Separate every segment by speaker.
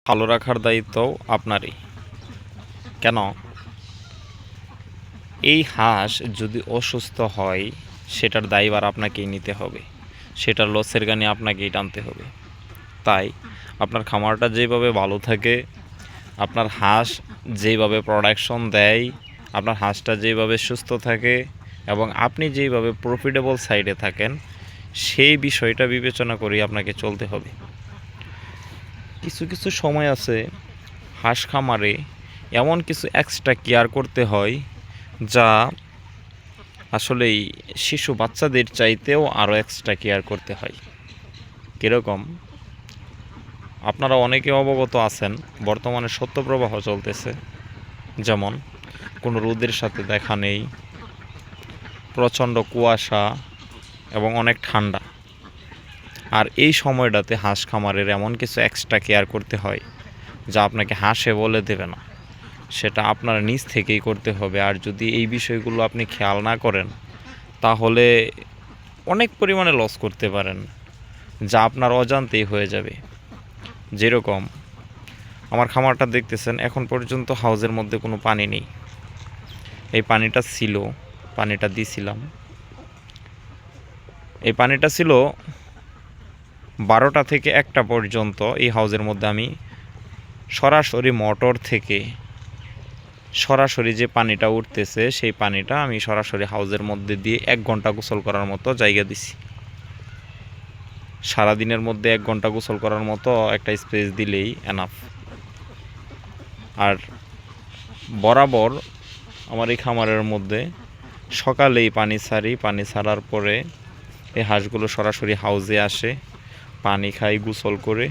Speaker 1: ভালো রাখার দায়িত্বও আপনারই। কেন? এই হাঁস যদি অসুস্থ হয় সেটার দায়ভার আপনাকেই নিতে হবে, সেটার লসের গানি আপনাকেই টানতে হবে। তাই আপনার খামারটা যেভাবে ভালো থাকে, আপনার হাঁস যেইভাবে প্রোডাকশন দেয়, আপনার হাঁসটা যেভাবে সুস্থ থাকে এবং আপনি যেইভাবে প্রফিটেবল সাইডে থাকেন, সেই বিষয়টা বিবেচনা করেই আপনাকে চলতে হবে। কিছু কিছু সময় আছে হাঁস খামারে এমন কিছু এক্সট্রা কেয়ার করতে হয় যা আসলেই শিশু বাচ্চাদের চাইতেও আরও এক্সট্রা কেয়ার করতে হয়। কীরকম? আপনারা অনেকে অবগত আছেন বর্তমানে শৈত্যপ্রবাহ চলতেছে, যেমন কোনো রোদের সাথে দেখা নেই, প্রচণ্ড কুয়াশা এবং অনেক ঠান্ডা। আর এই সময়টাতে হাঁস খামারের এমন কিছু এক্সট্রা কেয়ার করতে হয় যা আপনাকে হাঁসে বলে দেবে না, সেটা আপনার নিজ থেকেই করতে হবে। আর যদি এই বিষয়গুলো আপনি খেয়াল না করেন তাহলে অনেক পরিমাণে লস করতে পারেন, যা আপনার অজান্তেই হয়ে যাবে। যেরকম আমার খামারটা দেখতেছেন, এখন পর্যন্ত হাউজের মধ্যে কোনো পানি নেই। এই পানিটা ছিল, পানিটা দিছিলাম, এই পানিটা ছিল 12টা থেকে 1টা পর্যন্ত। এই হাউজের মধ্যে আমি সরাসরি মোটর থেকে সরাসরি যে পানিটা উঠতেছে সেই পানিটা আমি সরাসরি হাউজের মধ্যে দিয়ে 1 ঘন্টা গোসল করার মতো জায়গা দিছি। সারাদিনের মধ্যে 1 ঘন্টা গোসল করার মতো একটা স্পেস দিলেই এনাফ। আর বরাবর আমার এই খামারের মধ্যে সকালেই পানি ছাড়ি, পানি ছাড়ার পরে এই হাঁসগুলো সরাসরি হাউজে আসে, পানি খাই, গোসল করে,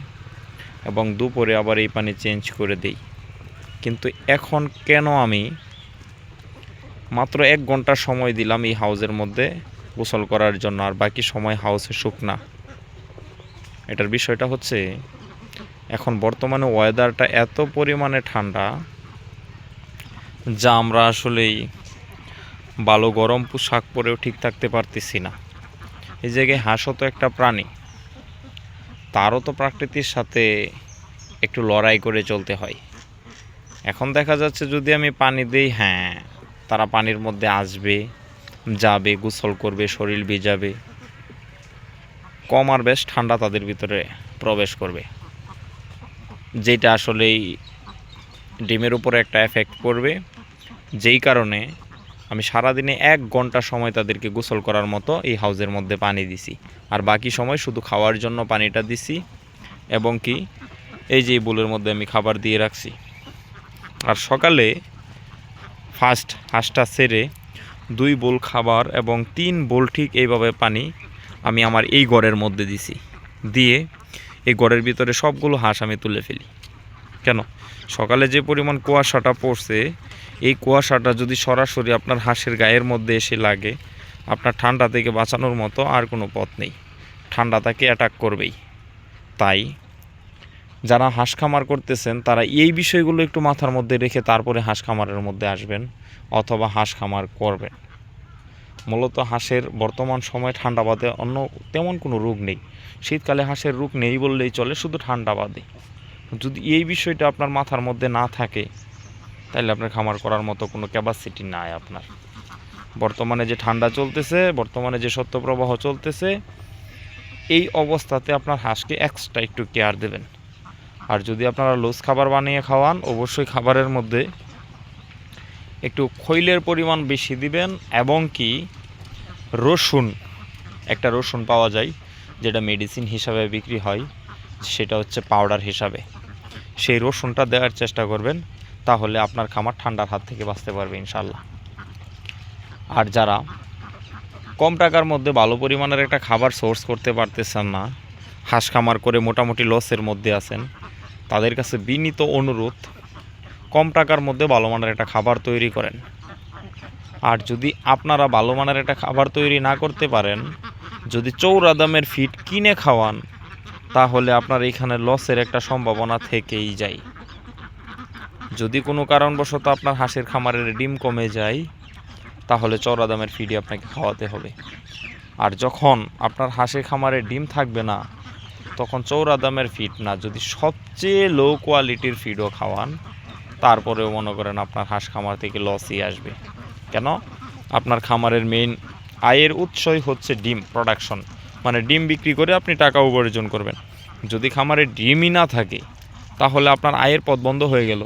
Speaker 1: এবং দুপুরে আবার এই পানি চেঞ্জ করে দেই। কিন্তু এখন কেন আমি মাত্র 1 ঘন্টা সময় দিলাম এই হাউজের মধ্যে গোসল করার জন্য, আর বাকি সময় হাউসে শুকনা? এটার বিষয়টা হচ্ছে এখন বর্তমানে ওয়েদারটা এত পরিমাণে ঠান্ডা যা আমরা আসলেই ভালো গরম পোশাক পরেও ঠিক থাকতে পারতেছি না। এই জায়গায় হাঁসও তো একটা প্রাণী, তারও তো প্রকৃতির সাথে একটু লড়াই করে চলতে হয়। এখন দেখা যাচ্ছে যদি আমি পানি দিই, হ্যাঁ তারা পানির মধ্যে আসবে, যাবে, গোসল করবে, শরীর ভিজাবে, কম আর বেশ ঠান্ডা তাদের ভিতরে প্রবেশ করবে, যেটা আসলেই ডিমের উপরে একটা এফেক্ট পড়বে। যেই কারণে আমি সারাদিনে 1 ঘন্টা সময় তাদেরকে গোসল করার মতো এই হাউজের মধ্যে পানি দিছি, আর বাকি সময় শুধু খাওয়ার জন্য পানিটা দিছি, এবং কি এই যে বোলের মধ্যে আমি খাবার দিয়ে রাখছি। আর সকালে ফার্স্ট হাঁসটা ছেড়ে 2 বোল খাবার এবং 3 বোল ঠিক এইভাবে পানি আমি আমার এই ঘরের মধ্যে দিছি, দিয়ে এই ঘরের ভিতরে সবগুলো হাঁস আমি তুলে ফেলি। কেন? সকালে যে পরিমাণ কুয়াশাটা পড়ছে, এই কুয়াশাটা যদি সরাসরি আপনার হাঁসের গায়ের মধ্যে এসে লাগে, আপনার ঠান্ডা থেকে বাঁচানোর মতো আর কোনো পথ নেই, ঠান্ডা তাকে অ্যাটাক করবেই। তাই যারা হাঁস খামার করতেছেন তারা এই বিষয়গুলো একটু মাথার মধ্যে রেখে তারপরে হাঁস খামারের মধ্যে আসবেন অথবা হাঁস খামার করবেন। মূলত হাঁসের বর্তমান সময়ে ঠান্ডা বাদে অন্য তেমন কোনো রোগ নেই। শীতকালে হাঁসের রোগ নেই বললেই চলে, শুধু ঠান্ডা বাদে। যদি এই বিষয়টা আপনার মাথার মধ্যে না থাকে তাহলে আপনার খামার করার মতো কোনো ক্যাপাসিটি নাই আপনার। বর্তমানে যে ঠান্ডা চলতেছে, বর্তমানে যে শৈত্যপ্রবাহ চলতেছে, এই অবস্থাতে আপনার হাঁসকে এক্সট্রা একটু কেয়ার দেবেন। আর যদি আপনারা লুজ খাবার বানিয়ে খাওয়ান, অবশ্যই খাবারের মধ্যে একটু খৈলের পরিমাণ বেশি দিবেন, এবং কি রসুন, একটা রসুন পাওয়া যায় যেটা মেডিসিন হিসাবে বিক্রি হয়, সেটা হচ্ছে পাউডার হিসাবে, সেই রসুনটা দেওয়ার চেষ্টা করবেন, তাহলে আপনার খামার ঠান্ডার হাত থেকে বাঁচতে পারবে ইনশাল্লাহ। আর যারা কম টাকার মধ্যে ভালো পরিমাণের একটা খাবার সোর্স করতে পারতেছেন না, হাঁস খামার করে মোটামুটি লসের মধ্যে আছেন, তাদের কাছে বিনীত অনুরোধ, কম টাকার মধ্যে ভালো মানের একটা খাবার তৈরি করেন। আর যদি আপনারা ভালো মানের একটা খাবার তৈরি না করতে পারেন, যদি চৌরা দামের ফিড কিনে খাওয়ান, তাহলে আপনার এখানে লসের একটা সম্ভাবনা থেকেই যায়। যদি কোনো কারণবশত আপনার হাঁসের খামারের ডিম কমে যায়, তাহলে চড়া দামের ফিডই আপনাকে খাওয়াতে হবে। আর যখন আপনার হাঁসের খামারে ডিম থাকবে না, তখন চৌরা দামের ফিড না, যদি সবচেয়ে লো কোয়ালিটির ফিডও খাওয়ান, তারপরেও মনে করেন আপনার হাঁস খামার থেকে লসই আসবে। কেন? আপনার খামারের মেইন আয়ের উৎসই হচ্ছে ডিম প্রোডাকশন, মানে ডিম বিক্রি করে আপনি টাকা উপার্জন করবেন। যদি খামারে ডিমই না থাকে, তাহলে আপনার আয়ের পথ বন্ধ হয়ে গেল,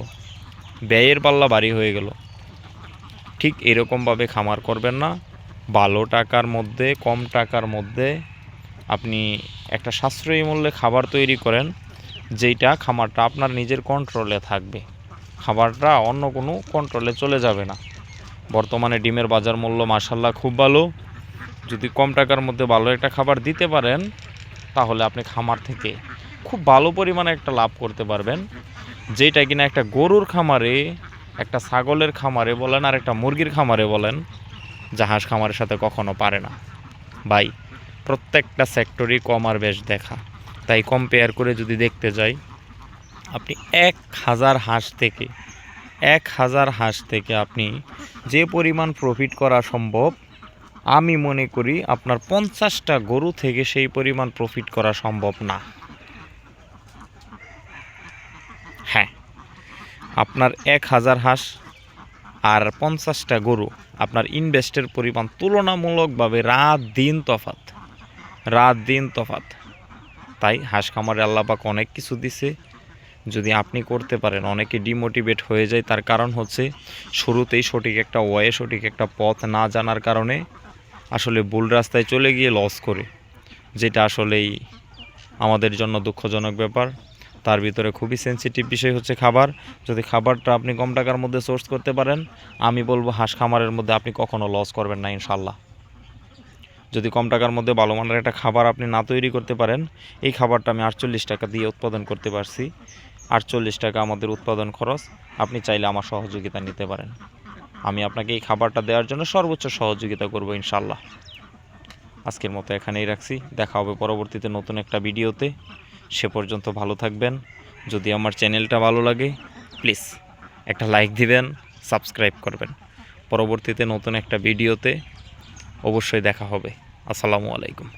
Speaker 1: ব্যয়ের পাল্লা ভারী হয়ে গেল। ঠিক এরকমভাবে খামার করবেন না। ভালো টাকার মধ্যে, কম টাকার মধ্যে আপনি একটা সাশ্রয়ী মূল্যে খাবার তৈরি করেন, যেইটা খামারটা আপনার নিজের কন্ট্রোলে থাকবে, খাবারটা অন্য কোনো কন্ট্রোলে চলে যাবে না। বর্তমানে ডিমের বাজার মূল্য মাশাল্লাহ খুব ভালো। যদি কম টাকার মধ্যে ভালো একটা খাবার দিতে পারেন, তাহলে আপনি খামার থেকে খুব ভালো পরিমাণে একটা লাভ করতে পারবেন, যেটা কিনা একটা গরুর খামারে, একটা ছাগলের খামারে বলেন, আর একটা মুরগির খামারে বলেন, জাহাজ খামারের সাথে কখনো পারে না। ভাই, প্রত্যেকটা সেক্টরই কম আর বেশ দেখা, তাই কম্পেয়ার করে যদি দেখতে যাই, আপনি 1000 হাঁস থেকে আপনি যে পরিমাণ প্রফিট করা সম্ভব, আমি মনে করি আপনার 50টা গরু থেকে সেই পরিমাণ প্রফিট করা সম্ভব না। হ্যাঁ, আপনার 1000 হাঁস আর 50টা গরু, আপনার ইনভেস্টের পরিমাণ তুলনামূলকভাবে রাত দিন তফাত। তাই হাঁস খামারে আল্লাহ পাক অনেক কিছু দিছে, যদি আপনি করতে পারেন। অনেকে ডিমোটিভেট হয়ে যায়, তার কারণ হচ্ছে শুরুতেই সঠিক একটা ওয়ে, সঠিক একটা পথ না জানার কারণে আসলে ভুল রাস্তায় চলে গিয়ে লস করে, যেটা আসলেই আমাদের জন্য দুঃখজনক ব্যাপার। তার ভিতরে খুবই সেনসিটিভ বিষয় হচ্ছে খাবার। যদি খাবারটা আপনি কম টাকার মধ্যে সোর্স করতে পারেন, আমি বলবো হাঁস খামারের মধ্যে আপনি কখনো লস করবেন না ইনশাল্লাহ। যদি কম টাকার মধ্যে ভালো মানের একটা খাবার আপনি না তৈরি করতে পারেন, এই খাবারটা আমি 48 টাকা দিয়ে উৎপাদন করতে পারছি, 48 টাকা আমাদের উৎপাদন খরচ, আপনি চাইলে আমার সহযোগিতা নিতে পারেন। আমি আপনাকে এই খাবারটা দেওয়ার জন্য সর্বোচ্চ সহযোগিতা করব ইনশাল্লাহ। আজকের মতো এখানেই রাখছি, দেখা হবে পরবর্তীতে নতুন একটা ভিডিওতে। সে পর্যন্ত ভালো থাকবেন। যদি আমার চ্যানেলটা ভালো লাগে, প্লিজ একটা লাইক দিবেন, সাবস্ক্রাইব করবেন। পরবর্তীতে নতুন একটা ভিডিওতে অবশ্যই দেখা হবে। আসসালামু আলাইকুম।